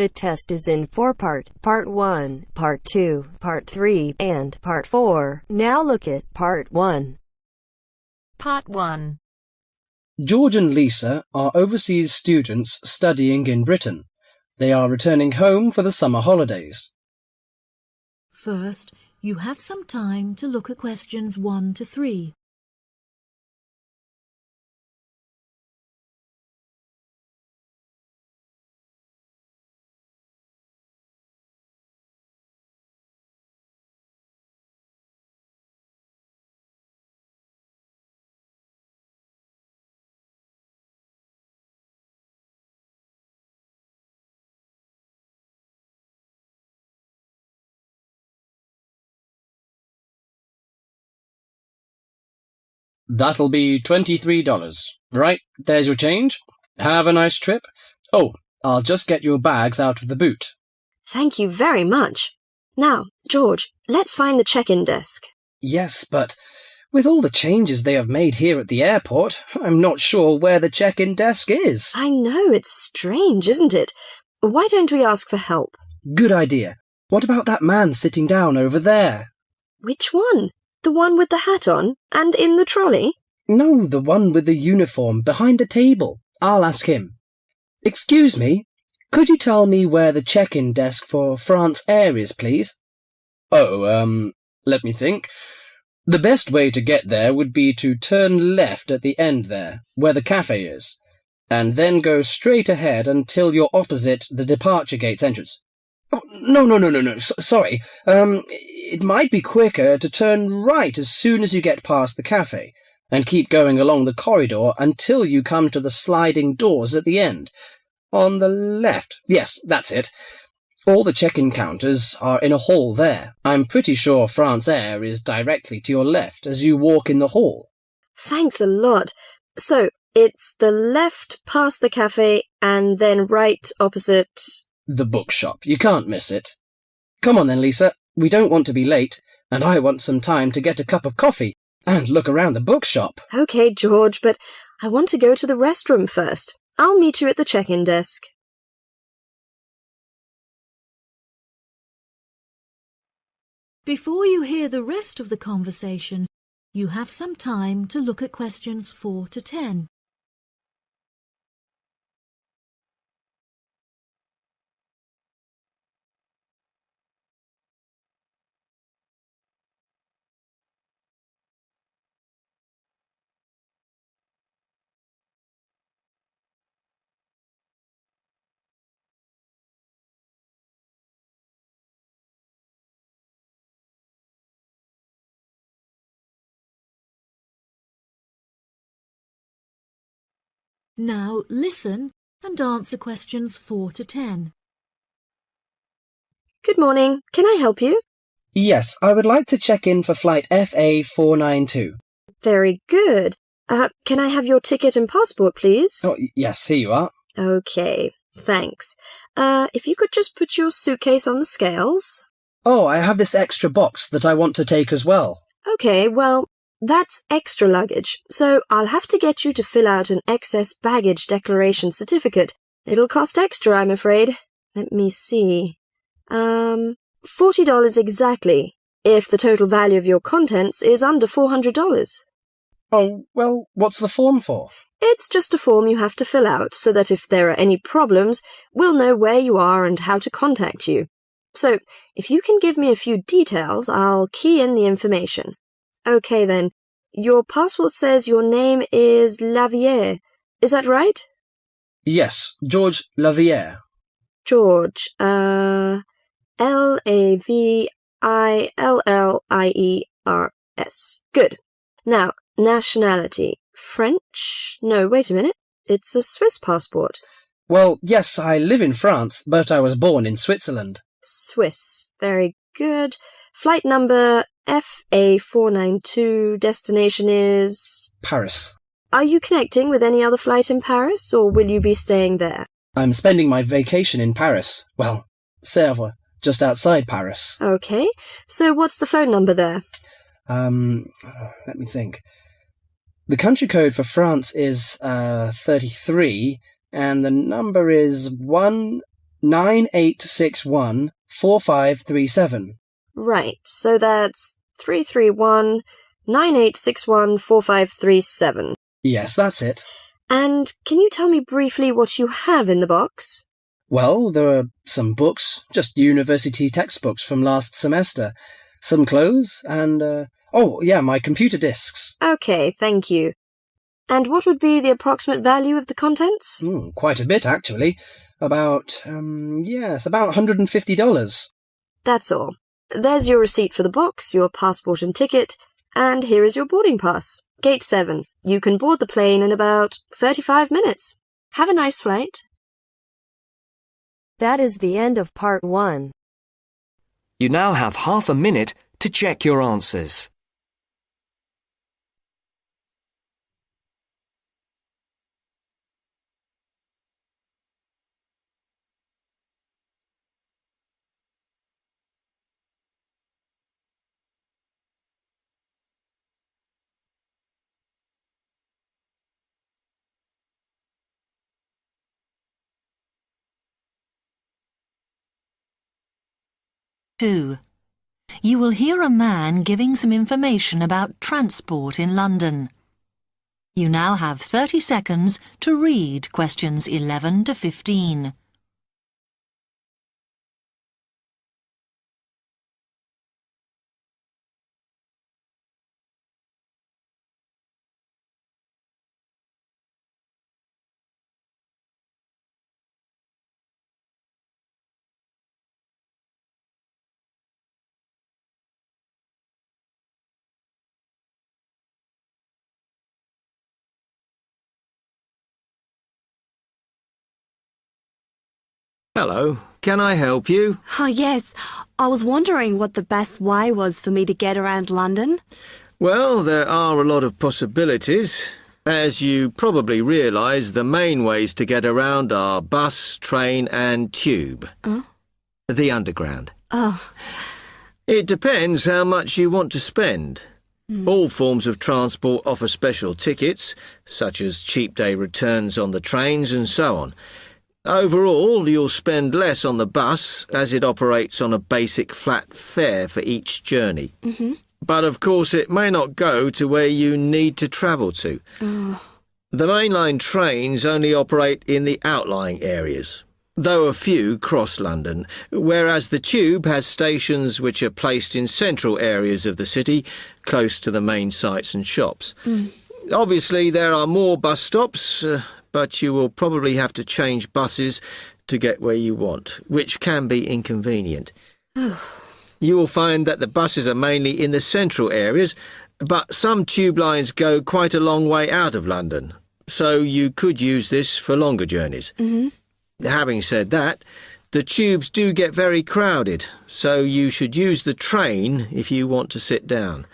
The test is in 4 parts. Part 1, Part 2, Part 3, and Part 4. Now look at Part 1. Part 1. George and Lisa are overseas students studying in Britain. They are returning home for the summer holidays. First, you have some time to look at questions 1 to 3. That'll be $23. Right, there's your change. Have a nice trip. Oh, I'll just get your bags out of the boot. Thank you very much. Now, George, let's find the check-in desk. Yes, but with all the changes they have made here at the airport, I'm not sure where the check-in desk is. I know, it's strange, isn't it? Why don't we ask for help? Good idea. What about that man sitting down over there? Which one? The one with the hat on and in the trolley? No, the one with the uniform behind the table. I'll ask him. Excuse me, could you tell me where the check-in desk for France Air is, please? Oh, let me think. The best way to get there would be to turn left at the end there, where the cafe is, and then go straight ahead until you're opposite the departure gates entrance. Oh, no. Sorry. It might be quicker to turn right as soon as you get past the cafe, and keep going along the corridor until you come to the sliding doors at the end. On the left. Yes, that's it. All the check-in counters are in a hall there. I'm pretty sure France Air is directly to your left as you walk in the hall. Thanks a lot. So, it's the left past the cafe and then right opposite... The bookshop. You can't miss it. Come on then, Lisa. We don't want to be late, and I want some time to get a cup of coffee and look around the bookshop. Okay, George, but I want to go to the restroom first. I'll meet you at the check-in desk. Before you hear the rest of the conversation, you have some time to look at questions 4 to 10. Now listen and answer questions 4 to 10. Good morning. Can I help you? Yes, I would like to check in for flight FA492. Very good. Can I have your ticket and passport, please? Oh, yes, here you are. Okay, thanks. If you could just put your suitcase on the scales. Oh, I have this extra box that I want to take as well. Okay, well, that's extra luggage, so I'll have to get you to fill out an excess baggage declaration certificate. It'll cost extra, I'm afraid. Let me see. $40 exactly, if the total value of your contents is under $400. Oh, well, what's the form for? It's just a form you have to fill out so that if there are any problems, we'll know where you are and how to contact you. So, if you can give me a few details, I'll key in the information. Okay then, your passport says your name is Lavier. Is that right? Yes, George Lavier. George, Lavillliers. Good. Now, nationality. French? No, wait a minute. It's a Swiss passport. Well, yes, I live in France, but I was born in Switzerland. Swiss. Very good. Flight number FA492. Destination is... Paris. Are you connecting with any other flight in Paris, or will you be staying there? I'm spending my vacation in Paris. Well, Sèvres, just outside Paris. Okay. So what's the phone number there? Let me think. The country code for France is 33, and the number is 1 98614537. Right, so that's 331-9861-4537. Yes, that's it. And can you tell me briefly what you have in the box? Well, there are some books, just university textbooks from last semester, some clothes, and, my computer disks. Okay, thank you. And what would be the approximate value of the contents? Quite a bit, actually. About $150. That's all. There's your receipt for the box, your passport and ticket, and here is your boarding pass. Gate 7. You can board the plane in about 35 minutes. Have a nice flight. That is the end of part 1. You now have half a minute to check your answers. Two. You will hear a man giving some information about transport in London. You now have 30 seconds to read questions 11 to 15. Hello, can I help you? Oh, yes. I was wondering what the best way was for me to get around London. Well, there are a lot of possibilities. As you probably realise, the main ways to get around are bus, train and tube. The Underground. Oh. It depends how much you want to spend. All forms of transport offer special tickets, such as cheap day returns on the trains and so on. Overall, you'll spend less on the bus, as it operates on a basic flat fare for each journey. But of course it may not go to where you need to travel to. The mainline trains only operate in the outlying areas, though a few cross London, whereas the tube has stations which are placed in central areas of the city, close to the main sites and shops. Obviously there are more bus stops, but you will probably have to change buses to get where you want, which can be inconvenient. You will find that the buses are mainly in the central areas, but some tube lines go quite a long way out of London, so you could use this for longer journeys. Having said that, the tubes do get very crowded, so you should use the train if you want to sit down.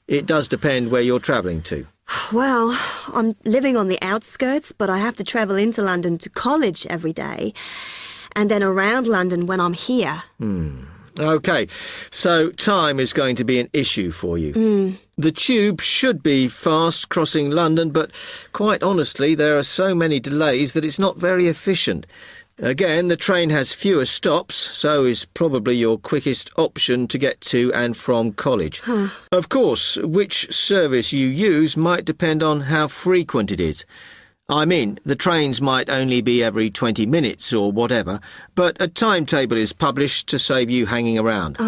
It does depend where you're travelling to. Well, I'm living on the outskirts, but I have to travel into London to college every day, and then around London when I'm here. OK, so time is going to be an issue for you. The tube should be fast crossing London, but quite honestly, there are so many delays that it's not very efficient. Again, the train has fewer stops, so is probably your quickest option to get to and from college. Of course, which service you use might depend on how frequent it is. I mean, the trains might only be every 20 minutes or whatever, but a timetable is published to save you hanging around.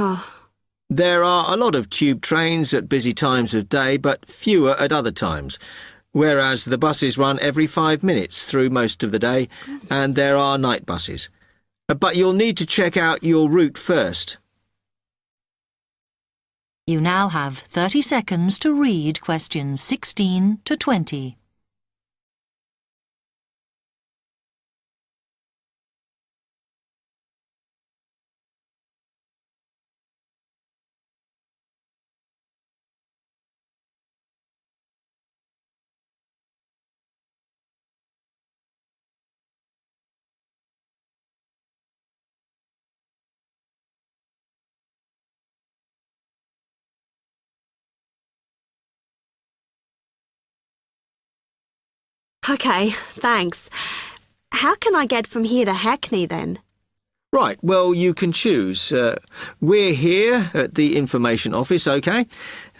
There are a lot of tube trains at busy times of day, but fewer at other times, whereas the buses run every 5 minutes through most of the day, and there are night buses. But you'll need to check out your route first. You now have 30 seconds to read questions 16 to 20. OK, thanks. How can I get from here to Hackney then? Right, well, you can choose. We're here at the information office, OK?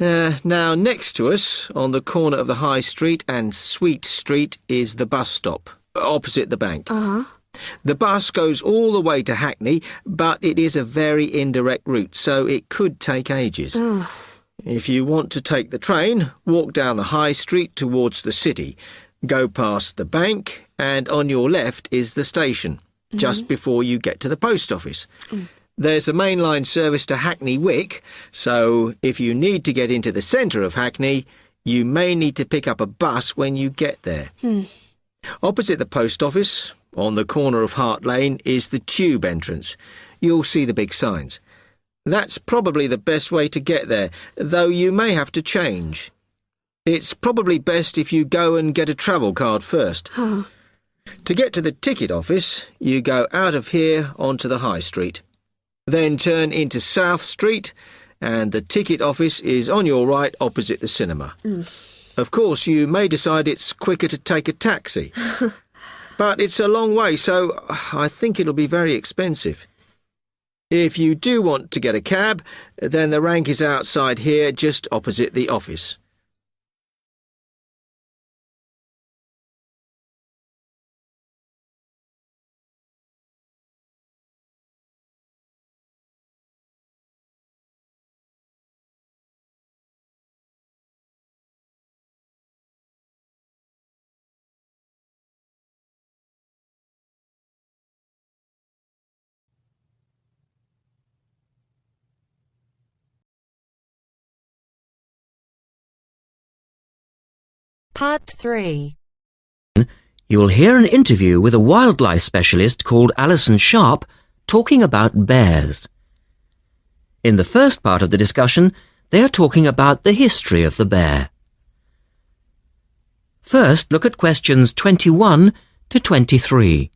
Now, next to us, on the corner of the High Street and Sweet Street, is the bus stop, opposite the bank. Uh-huh. The bus goes all the way to Hackney, but it is a very indirect route, so it could take ages. Oh. If you want to take the train, walk down the High Street towards the city, go past the bank, and on your left is the station, just before you get to the post office. There's a mainline service to Hackney Wick, so if you need to get into the centre of Hackney, you may need to pick up a bus when you get there. Opposite the post office, on the corner of Hart Lane, is the tube entrance. You'll see the big signs. That's probably the best way to get there, though you may have to change. It's probably best if you go and get a travel card first. To get to the ticket office, you go out of here onto the High Street. Then turn into South Street, and the ticket office is on your right opposite the cinema. Of course, you may decide it's quicker to take a taxi. But it's a long way, so I think it'll be very expensive. If you do want to get a cab, then the rank is outside here, just opposite the office. Part 3. You will hear an interview with a wildlife specialist called Alison Sharp talking about bears. In the first part of the discussion, they are talking about the history of the bear. First, look at questions 21 to 23.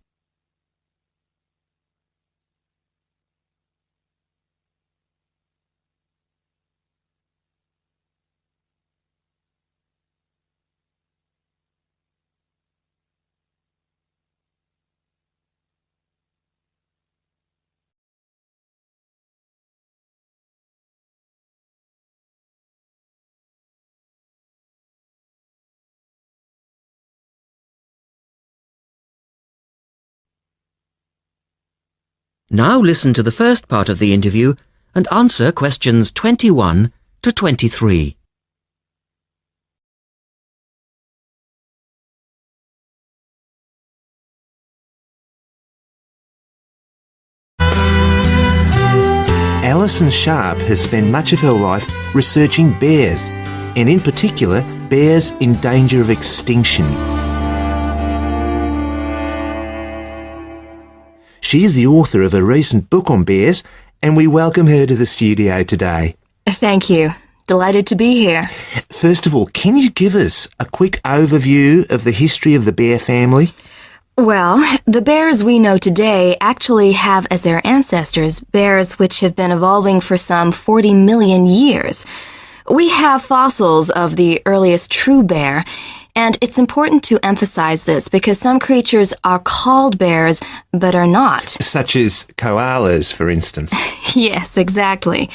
Now listen to the first part of the interview and answer questions 21 to 23. Alison Sharp has spent much of her life researching bears, and in particular, bears in danger of extinction. She is the author of a recent book on bears, and we welcome her to the studio today. Thank you. Delighted to be here. First of all, can you give us a quick overview of the history of the bear family? Well, the bears we know today actually have as their ancestors bears which have been evolving for some 40 million years. We have fossils of the earliest true bear, and it's important to emphasize this because some creatures are called bears but are not. Such as koalas, for instance. Yes, exactly.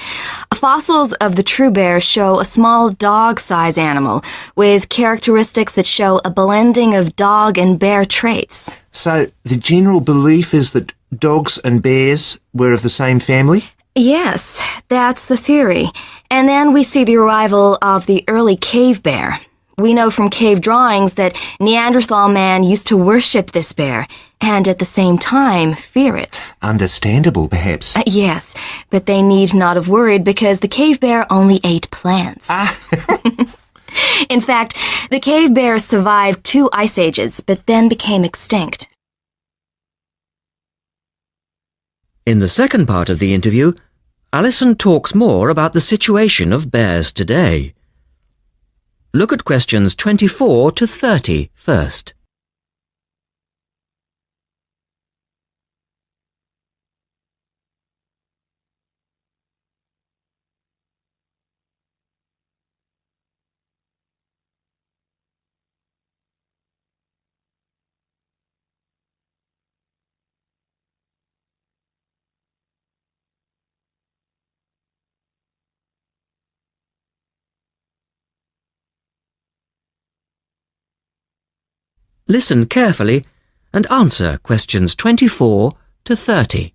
Fossils of the true bear show a small dog-size animal with characteristics that show a blending of dog and bear traits. So the general belief is that dogs and bears were of the same family? Yes, that's the theory. And then we see the arrival of the early cave bear. We know from cave drawings that Neanderthal man used to worship this bear, and at the same time fear it. Understandable, perhaps. Yes, but they need not have worried because the cave bear only ate plants. In fact, the cave bear survived 2 ice ages, but then became extinct. In the second part of the interview, Alison talks more about the situation of bears today. Look at questions 24 to 30 first. Listen carefully and answer questions 24 to 30.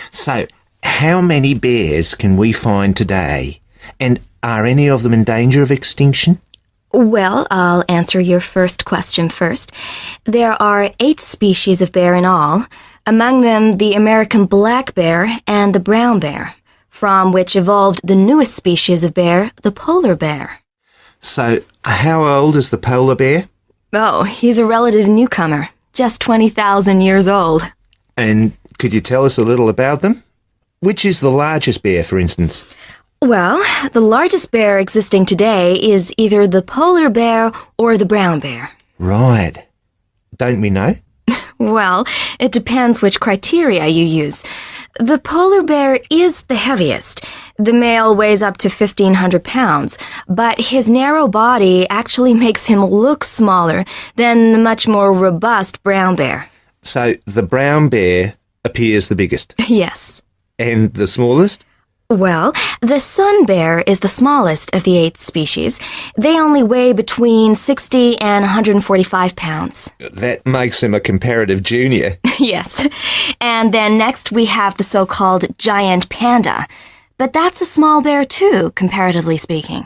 So, how many bears can we find today? And are any of them in danger of extinction? Well, I'll answer your first question first. There are 8 species of bear in all, among them the American black bear and the brown bear, from which evolved the newest species of bear, the polar bear. So, how old is the polar bear? Oh, he's a relative newcomer, just 20,000 years old. And could you tell us a little about them? Which is the largest bear, for instance? Well, the largest bear existing today is either the polar bear or the brown bear. Right. Don't we know? Well, it depends which criteria you use. The polar bear is the heaviest. The male weighs up to 1,500 pounds, but his narrow body actually makes him look smaller than the much more robust brown bear. So, the brown bear appears the biggest. Yes. And the smallest? Well, the sun bear is the smallest of the 8 species. They only weigh between 60 and 145 pounds. That makes him a comparative junior. Yes. And then next we have the so-called giant panda. But that's a small bear too, comparatively speaking.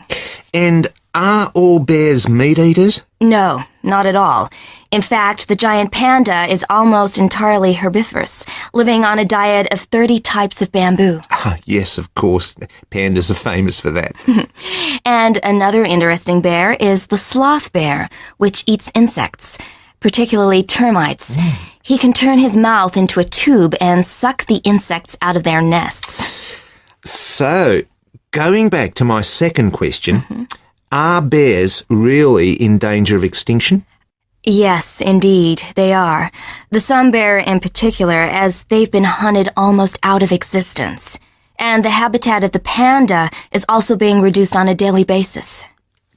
And are all bears meat eaters? No, not at all. In fact, the giant panda is almost entirely herbivorous, living on a diet of 30 types of bamboo. Ah, yes, of course. Pandas are famous for that. And another interesting bear is the sloth bear, which eats insects, particularly termites. He can turn his mouth into a tube and suck the insects out of their nests. So, going back to my second question, are bears really in danger of extinction? Yes, indeed, they are. The sun bear in particular, as they've been hunted almost out of existence. And the habitat of the panda is also being reduced on a daily basis.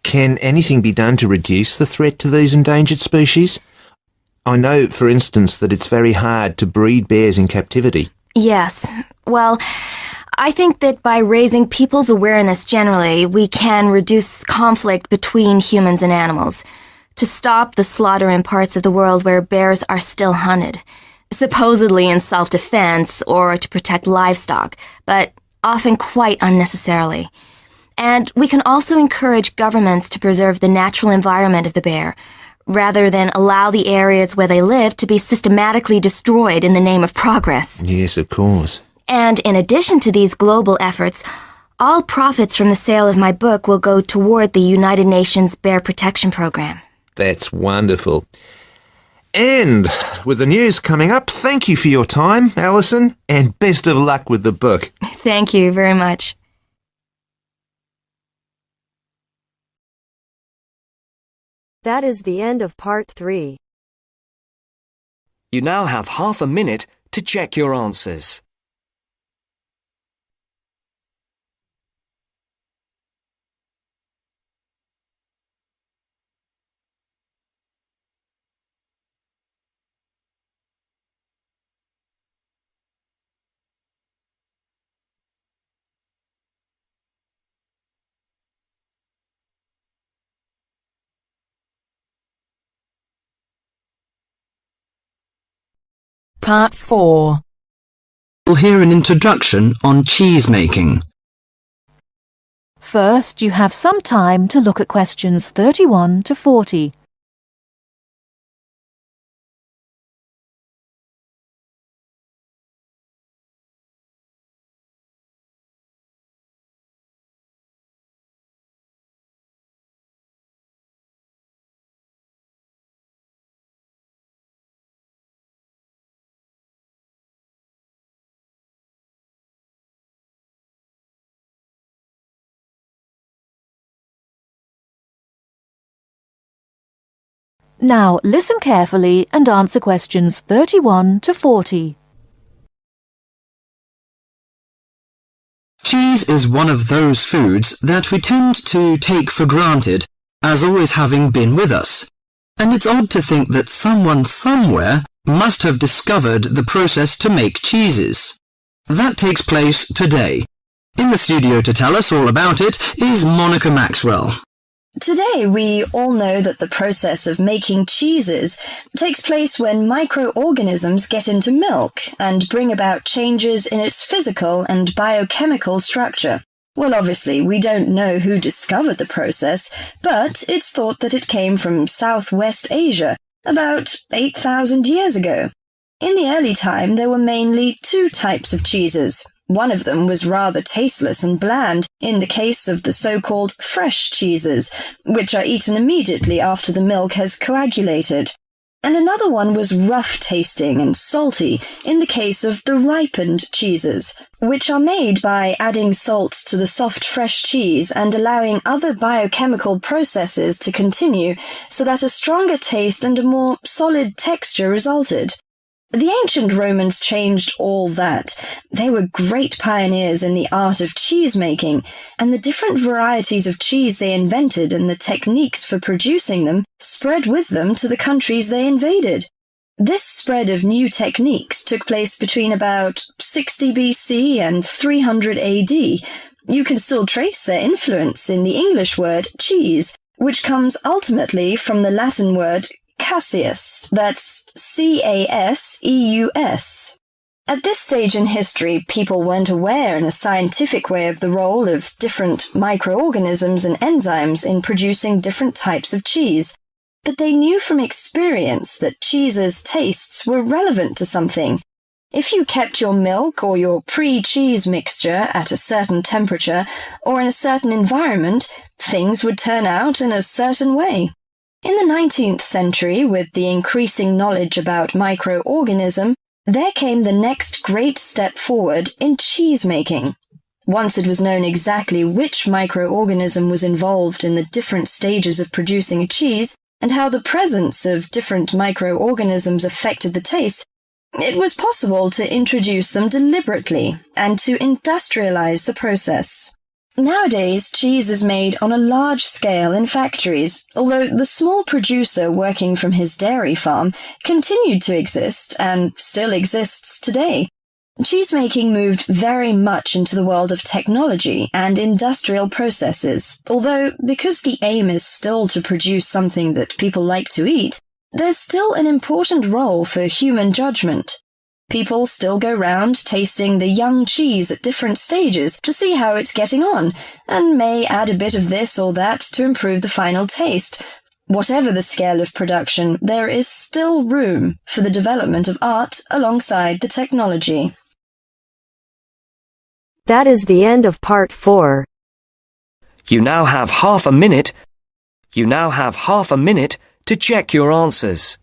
Can anything be done to reduce the threat to these endangered species? I know, for instance, that it's very hard to breed bears in captivity. Yes. Well, I think that by raising people's awareness generally, we can reduce conflict between humans and animals, to stop the slaughter in parts of the world where bears are still hunted, supposedly in self-defense or to protect livestock, but often quite unnecessarily. And we can also encourage governments to preserve the natural environment of the bear, rather than allow the areas where they live to be systematically destroyed in the name of progress. Yes, of course. And in addition to these global efforts, all profits from the sale of my book will go toward the United Nations Bear Protection Program. That's wonderful. And with the news coming up, thank you for your time, Alison, and best of luck with the book. Thank you very much. That is the end of part 3. You now have half a minute to check your answers. Part 4. We'll hear an introduction on cheese making. First, you have some time to look at questions 31 to 40. Now listen carefully and answer questions 31 to 40. Cheese is one of those foods that we tend to take for granted as always having been with us. And it's odd to think that someone somewhere must have discovered the process to make cheeses. That takes place today. In the studio to tell us all about it is Monica Maxwell. Today, we all know that the process of making cheeses takes place when microorganisms get into milk and bring about changes in its physical and biochemical structure. Well, obviously, we don't know who discovered the process, but it's thought that it came from Southwest Asia about 8,000 years ago. In the early time, there were mainly two types of cheeses. One of them was rather tasteless and bland, in the case of the so-called fresh cheeses, which are eaten immediately after the milk has coagulated. And another one was rough-tasting and salty, in the case of the ripened cheeses, which are made by adding salt to the soft fresh cheese and allowing other biochemical processes to continue so that a stronger taste and a more solid texture resulted. The ancient Romans changed all that. They were great pioneers in the art of cheese-making, and the different varieties of cheese they invented and the techniques for producing them spread with them to the countries they invaded. This spread of new techniques took place between about 60 BC and 300 AD. You can still trace their influence in the English word cheese, which comes ultimately from the Latin word Caseus, that's C-A-S-E-U-S. At this stage in history, people weren't aware in a scientific way of the role of different microorganisms and enzymes in producing different types of cheese, but they knew from experience that cheese's tastes were relevant to something. If you kept your milk or your pre-cheese mixture at a certain temperature or in a certain environment, things would turn out in a certain way. In the 19th century, with the increasing knowledge about microorganism, there came the next great step forward in cheese-making. Once it was known exactly which microorganism was involved in the different stages of producing a cheese, and how the presence of different microorganisms affected the taste, it was possible to introduce them deliberately and to industrialize the process. Nowadays, cheese is made on a large scale in factories, although the small producer working from his dairy farm continued to exist and still exists today. Cheesemaking moved very much into the world of technology and industrial processes, although because the aim is still to produce something that people like to eat, there's still an important role for human judgment. People still go round tasting the young cheese at different stages to see how it's getting on, and may add a bit of this or that to improve the final taste. Whatever the scale of production, there is still room for the development of art alongside the technology. That is the end of part 4. You now have half a minute to check your answers.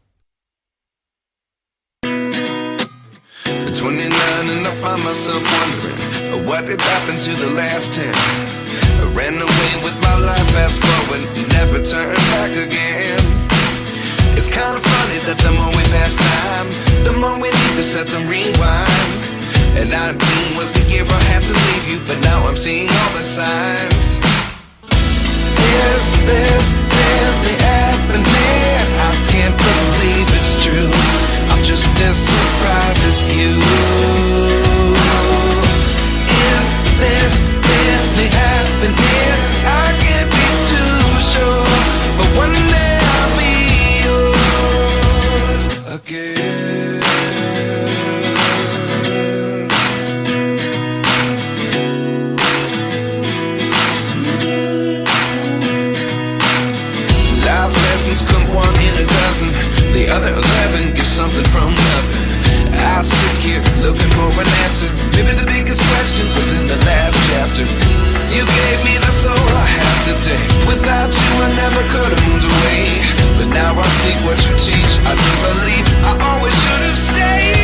29 and I find myself wondering what did happen to the last 10. I ran away with my life, fast forward, never turn back again. It's kind of funny that the more we pass time, the more we need to set them rewind. And 19 was the year I had to leave you, but now I'm seeing all the signs. Is this really happening? I can't believe it's true. I'm just as surprised as you. Is this really happening? I can't be too sure, but one day I'll be yours again. Life lessons come one in a dozen. The other 11 give something from nothing. I sit here looking for an answer. Maybe the biggest question was in the last chapter. You gave me the soul I have today. Without you I never could have moved away. But now I see what you teach. I do believe I always should have stayed.